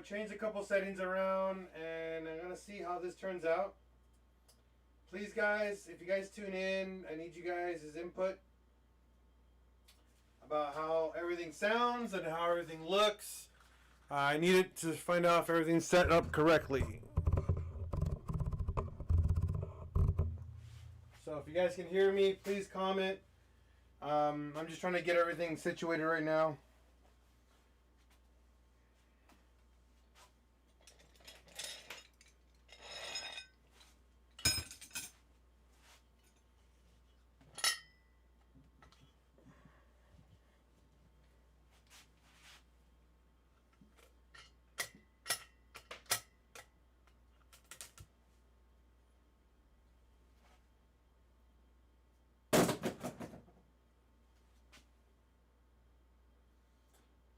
I changed a couple settings around, and I'm going to see how this turns out. Please, guys, if you guys tune in, I need you guys' input about how everything sounds and how everything looks. I need it to find out if everything's set up correctly. So if you guys can hear me, please comment. I'm just trying to get everything situated right now.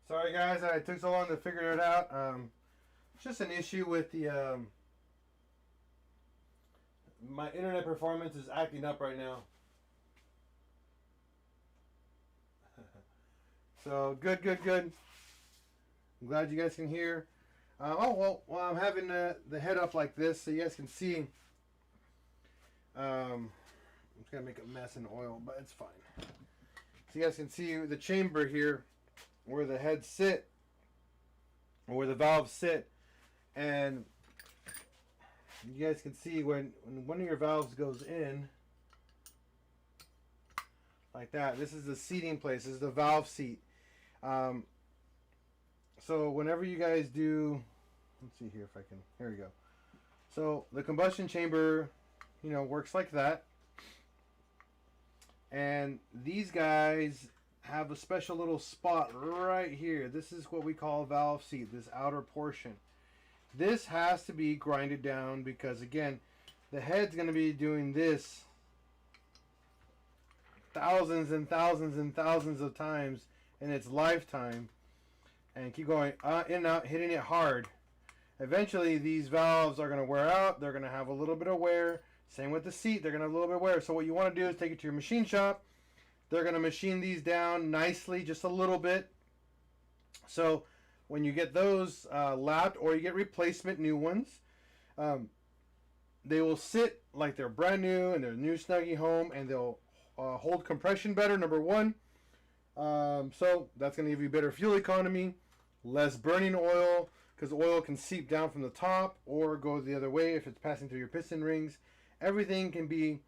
Sorry guys, I took so long to figure it out. It's just an issue with the my internet performance is acting up right now. So good. I'm glad you guys can hear. Well, I'm having the head up like this so you guys can see. I'm just gonna make a mess in oil, but it's fine. So you guys can see the chamber here, where the heads sit, or where the valves sit, and you guys can see when one of your valves goes in, like that. This is the seating place. This is the valve seat. So whenever you guys do, let's see here if I can. Here we go. So the combustion chamber, works like that, and these guys have a special little spot right here. This is what we call a valve seat, this outer portion. This has to be grinded down because, again, the head's going to be doing this thousands and thousands and thousands of times in its lifetime, and keep going in and out, hitting it hard. Eventually, these valves are going to wear out. They're going to have a little bit of wear. Same with the seat. They're going to have a little bit of wear. So what you want to do is take it to your machine shop. They're going to machine these down nicely, just a little bit. So when you get those lapped, or you get replacement new ones, they will sit like they're brand new and they're new snuggy home, and they'll hold compression better, number one. So that's going to give you better fuel economy, less burning oil, because oil can seep down from the top or go the other way if it's passing through your piston rings. Everything can be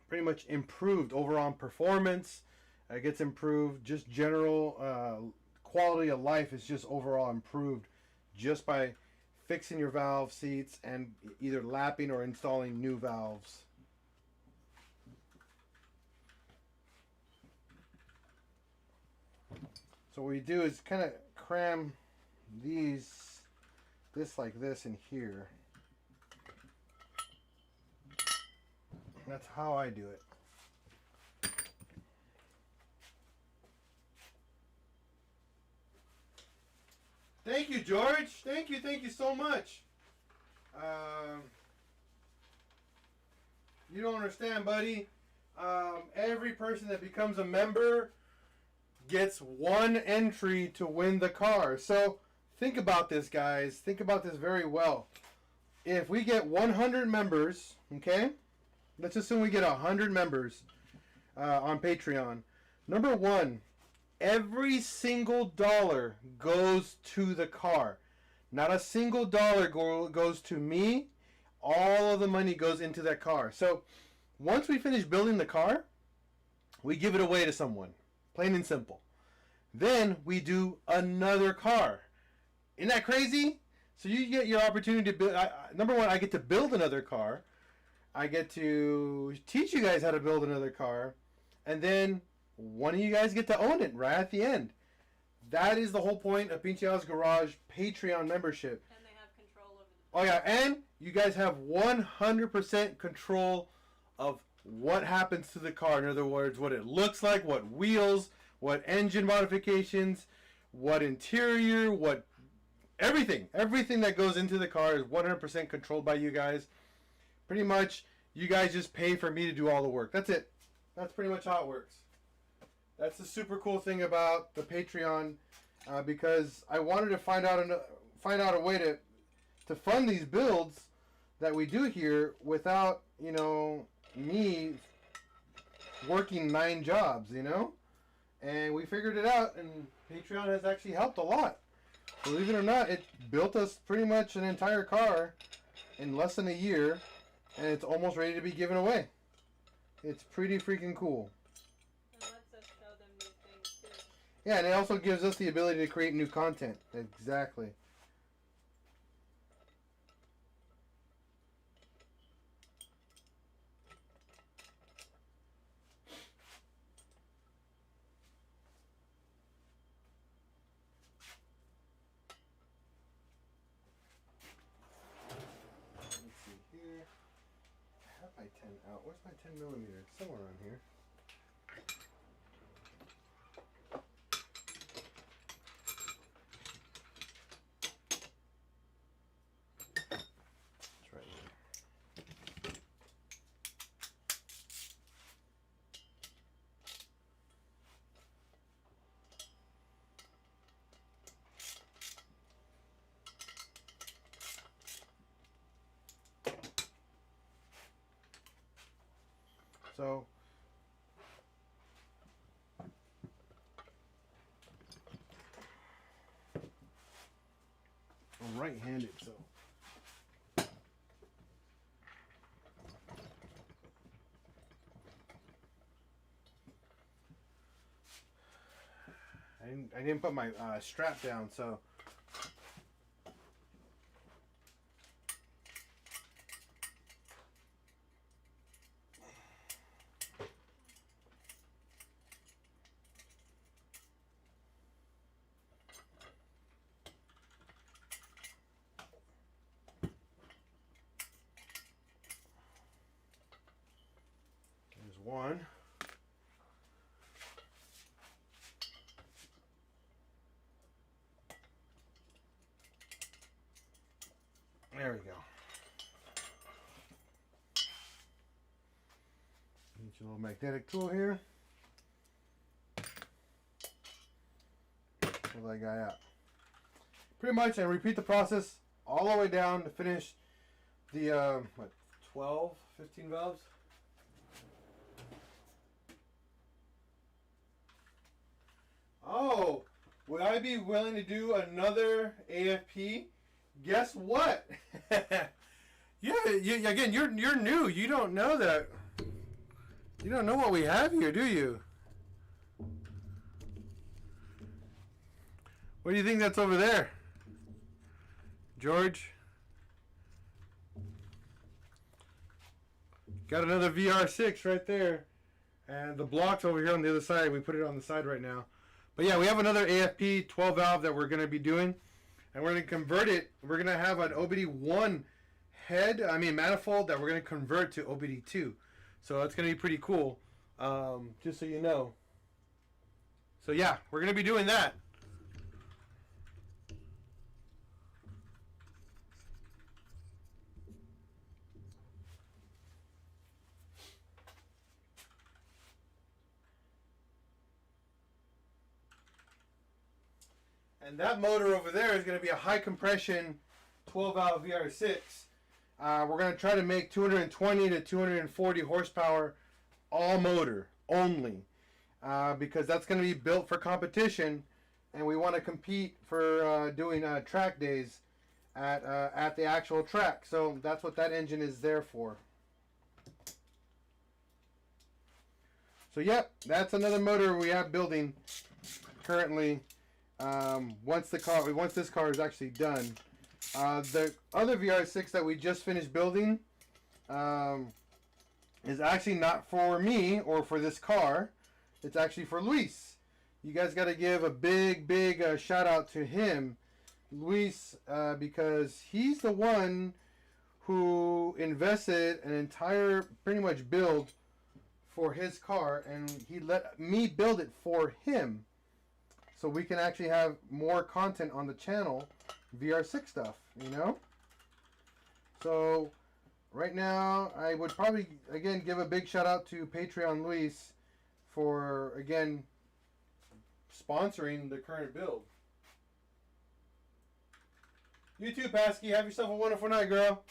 pretty much improved overall performance. It gets improved. Just general quality of life is just overall improved just by fixing your valve seats and either lapping or installing new valves. So what we do is kind of cram this like this in here. That's how I do it. Thank you, George. Thank you so much. You don't understand, buddy. Every person that becomes a member gets one entry to win the car. So think about this, guys. Think about this very well. If we get 100 members, okay? Let's assume we get 100 members on Patreon. Number one, every single dollar goes to the car. Not a single dollar goes to me. All of the money goes into that car. So once we finish building the car, we give it away to someone. Plain and simple. Then we do another car. Isn't that crazy? So you get your opportunity to build. Number one, I get to build another car. I get to teach you guys how to build another car. And then one of you guys get to own it right at the end. That is the whole point of PincheAls Garage Patreon membership. And they have control over the... Oh yeah, and you guys have 100% control of what happens to the car. In other words, what it looks like, what wheels, what engine modifications, what interior, what everything that goes into the car is 100% controlled by you guys. Pretty much, you guys just pay for me to do all the work. That's it. That's pretty much how it works. That's the super cool thing about the Patreon because I wanted to find out a way to fund these builds that we do here without, you know, me working 9 jobs, you know? And we figured it out, and Patreon has actually helped a lot. Believe it or not, it built us pretty much an entire car in less than a year, and it's almost ready to be given away. It's pretty freaking cool. And lets us show them new things too. Yeah, and it also gives us the ability to create new content. Exactly. My 10 out. Where's my 10 millimeter? It's somewhere around here. It's right here. So I'm right-handed, so I didn't put my strap down, so there's one. There we go. Get your little magnetic tool here. Pull that guy out. Pretty much, and repeat the process all the way down to finish the, 12, 15 valves? Oh, would I be willing to do another AFP? Guess what? Yeah, again, you're new. You don't know that. You don't know what we have here, do you? What do you think that's over there, George? Got another VR6 right there. And the block's over here on the other side. We put it on the side right now. But yeah, we have another AFP 12 valve that we're going to be doing. And we're going to convert it. We're going to have an OBD1 manifold that we're going to convert to OBD2. So that's going to be pretty cool. Just so you know. So yeah, we're going to be doing that. And that motor over there is going to be a high compression 12 valve VR6. We're going to try to make 220 to 240 horsepower all motor only, because that's going to be built for competition, and we want to compete for doing track days at the actual track. So that's what that engine is there for. So yep, that's another motor we have building currently. Once this car is actually done. The other VR6 that we just finished building is actually not for me or for this car. It's actually for Luis. You guys got to give a big shout out to him, Luis, because he's the one who invested an entire pretty much build for his car, and he let me build it for him. So we can actually have more content on the channel, VR6 stuff, you know? So, right now, I would probably, again, give a big shout out to Patreon Luis for, again, sponsoring the current build. You too, Pasky. Have yourself a wonderful night, girl.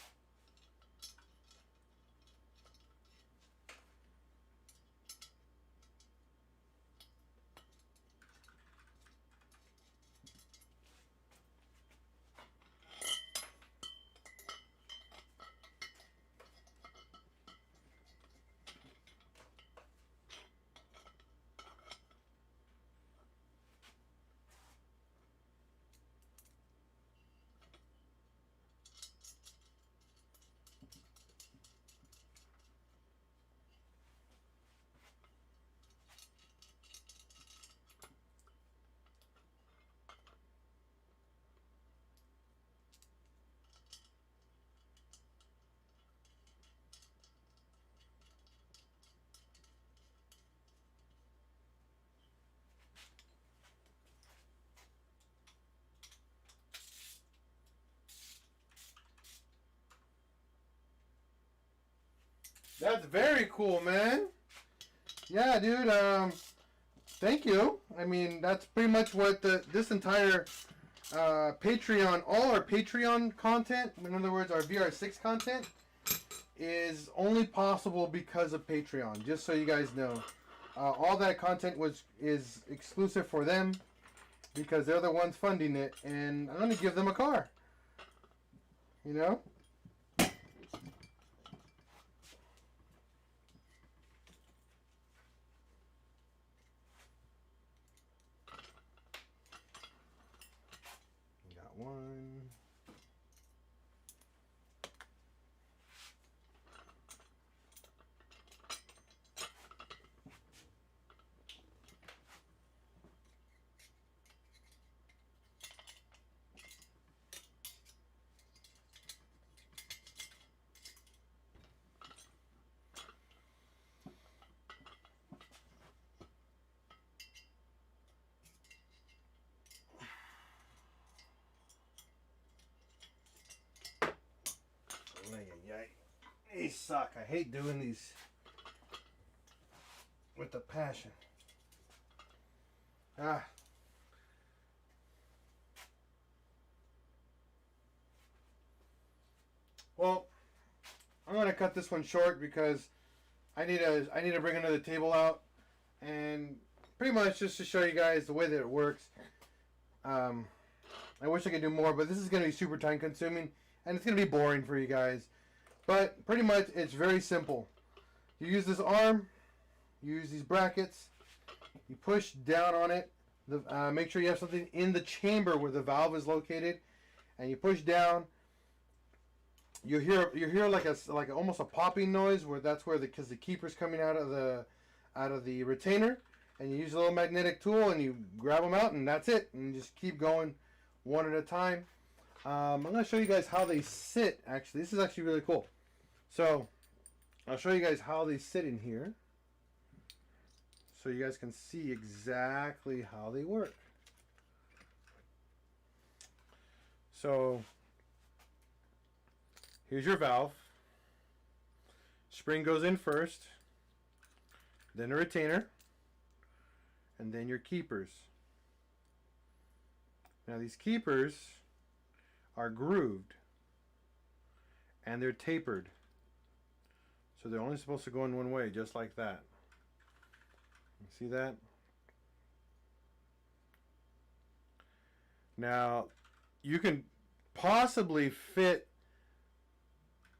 That's very cool, man. Yeah, dude. Thank you. I mean, that's pretty much what this entire Patreon, all our Patreon content, in other words, our VR6 content, is only possible because of Patreon. Just so you guys know, all that content is exclusive for them because they're the ones funding it, and I'm gonna give them a car. You know. Got one. They suck. I hate doing these with the passion. Ah. Well, I'm gonna cut this one short because I need to bring another table out, and pretty much just to show you guys the way that it works. I wish I could do more, but this is gonna be super time consuming, and it's gonna be boring for you guys. But pretty much, it's very simple. You use this arm, you use these brackets, you push down on it. Make sure you have something in the chamber where the valve is located, and you push down. You hear like almost a popping noise because the keeper's coming out of the retainer, and you use a little magnetic tool and you grab them out, and that's it. And you just keep going one at a time. I'm going to show you guys how they sit. Actually, this is actually really cool. So I'll show you guys how they sit in here, so you guys can see exactly how they work. So here's your valve. Spring goes in first, then a retainer, and then your keepers. Now these keepers are grooved and they're tapered. So they're only supposed to go in one way, just like that. You see that? Now, you can possibly fit...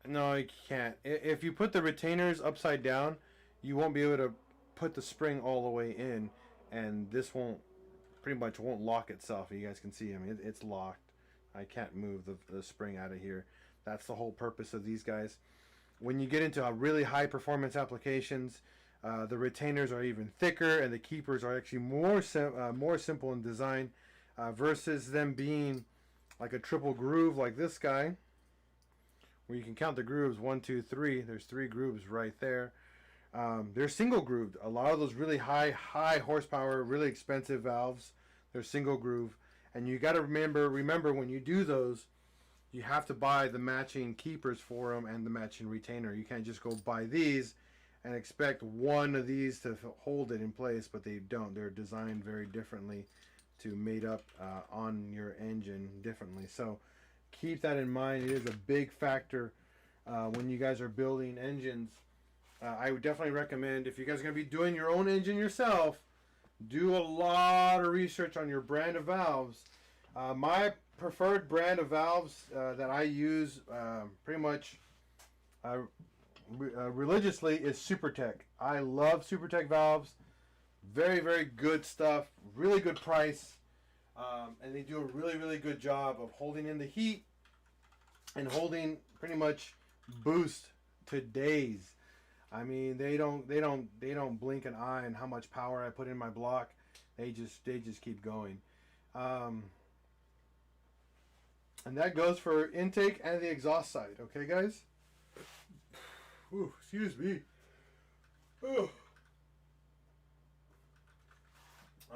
No, you can't. If you put the retainers upside down, you won't be able to put the spring all the way in, and this pretty much won't lock itself. You guys can see, I mean, it's locked. I can't move the spring out of here. That's the whole purpose of these guys. When you get into really high performance applications, the retainers are even thicker, and the keepers are actually more simple in design, versus them being like a triple groove like this guy, where you can count the grooves 1, 2, 3. There's 3 grooves right there. They're single grooved. A lot of those really high horsepower, really expensive valves, they're single groove, and you got to remember when you do those, you have to buy the matching keepers for them and the matching retainer. You can't just go buy these and expect one of these to hold it in place, but they don't. They're designed very differently to mate up on your engine differently. So keep that in mind. It is a big factor when you guys are building engines. I would definitely recommend, if you guys are going to be doing your own engine yourself, do a lot of research on your brand of valves. My preferred brand of valves that I use pretty much religiously is SuperTech. I love SuperTech valves. Very, very good stuff. Really good price. And they do a really, really good job of holding in the heat and holding pretty much boost to days. I mean, they don't blink an eye on how much power I put in my block. They just keep going. And that goes for intake and the exhaust side. Okay, guys? Ooh, excuse me. Ooh.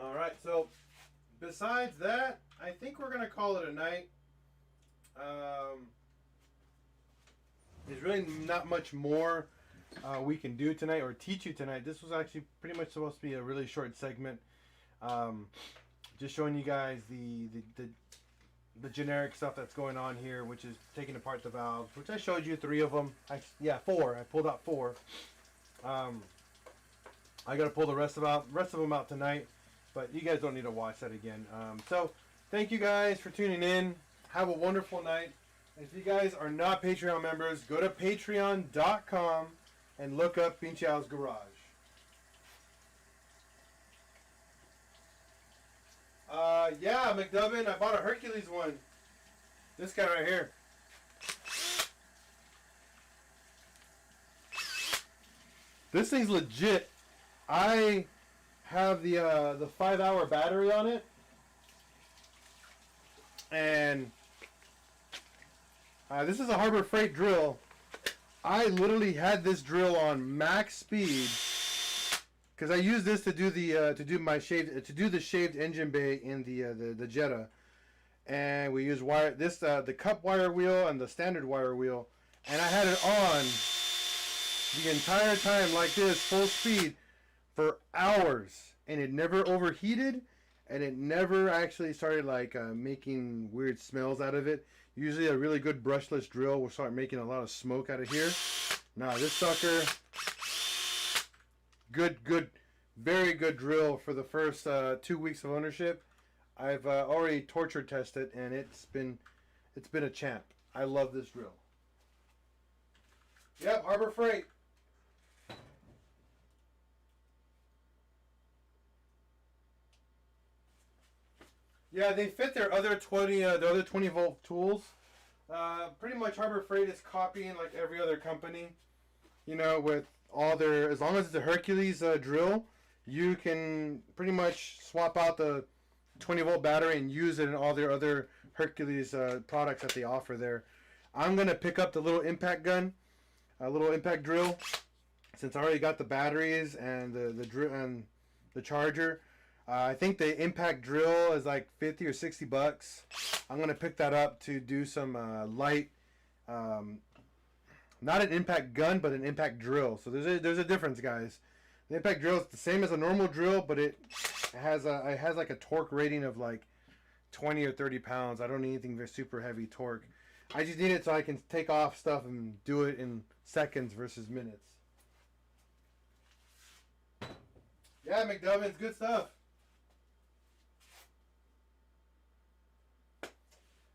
All right, so besides that, I think we're going to call it a night. There's really not much more we can do tonight or teach you tonight. This was actually pretty much supposed to be a really short segment. Just showing you guys the generic stuff that's going on here, which is taking apart the valves, which I showed you 3 of them. Four. I pulled out 4. I got to pull the rest of them out tonight, but you guys don't need to watch that again. So thank you guys for tuning in. Have a wonderful night. If you guys are not Patreon members, go to patreon.com and look up PincheAls Garage. Yeah, McDubbin, I bought a Hercules one. This guy right here. This thing's legit. I have the 5-hour battery on it, and this is a Harbor Freight drill. I literally had this drill on max speed because I use this to do the the shaved engine bay in the Jetta, and we use the cup wire wheel and the standard wire wheel, and I had it on the entire time like this, full speed, for hours, and it never overheated, and it never actually started like making weird smells out of it. Usually a really good brushless drill will start making a lot of smoke out of here. Now this sucker, very good drill for the first 2 weeks of ownership. I've already torture tested, and it's been a champ. I love this drill. Yep, Harbor Freight. Yeah, they fit their other 20 volt tools. Pretty much Harbor Freight is copying like every other company. You know, with all their, as long as it's a Hercules drill, you can pretty much swap out the 20 volt battery and use it in all their other Hercules products that they offer there. I'm gonna pick up the little impact gun, a little impact drill, since I already got the batteries and the drill and the charger. I think the impact drill is like 50 or 60 bucks. I'm gonna pick that up to do some light, not an impact gun, but an impact drill. So there's a difference, guys. The impact drill is the same as a normal drill, but it has like a torque rating of like 20 or 30 pounds. I don't need anything very super heavy torque. I just need it so I can take off stuff and do it in seconds versus minutes. Yeah, McDubbin, it's good stuff.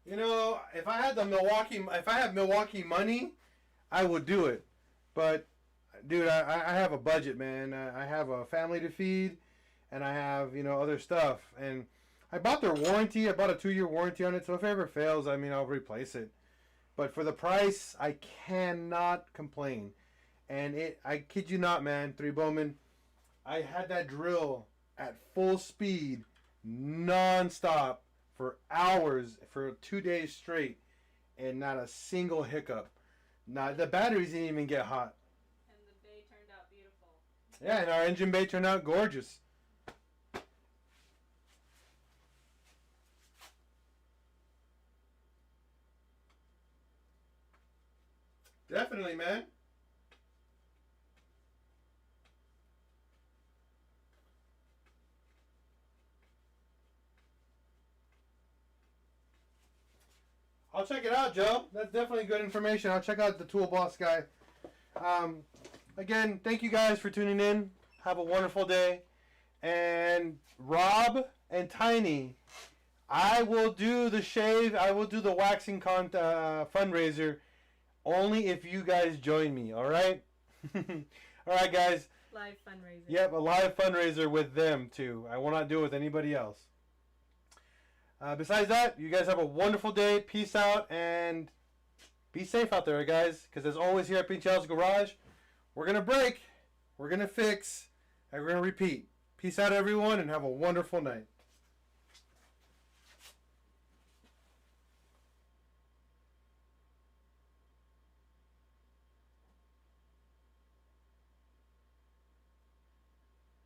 You know, if I had Milwaukee money, I would do it. But, dude, I have a budget, man. I have a family to feed, and I have, other stuff. And I bought their warranty. I bought a 2-year warranty on it, so if it ever fails, I'll replace it. But for the price, I cannot complain. And I kid you not, man, Three Bowman, I had that drill at full speed, non-stop, for hours, for 2 days straight, and not a single hiccup. Now, the batteries didn't even get hot. And the bay turned out beautiful. Yeah, and our engine bay turned out gorgeous. Definitely, man. I'll check it out, Joe. That's definitely good information. I'll check out the Tool Boss guy. Again, thank you guys for tuning in. Have a wonderful day. And Rob and Tiny, I will do the shave. I will do the waxing fundraiser only if you guys join me. All right? All right, guys. Live fundraiser. Yep, a live fundraiser with them, too. I will not do it with anybody else. Besides that, you guys have a wonderful day. Peace out, and be safe out there, guys. Because as always here at PincheAls Garage, we're going to break, we're going to fix, and we're going to repeat. Peace out, everyone, and have a wonderful night.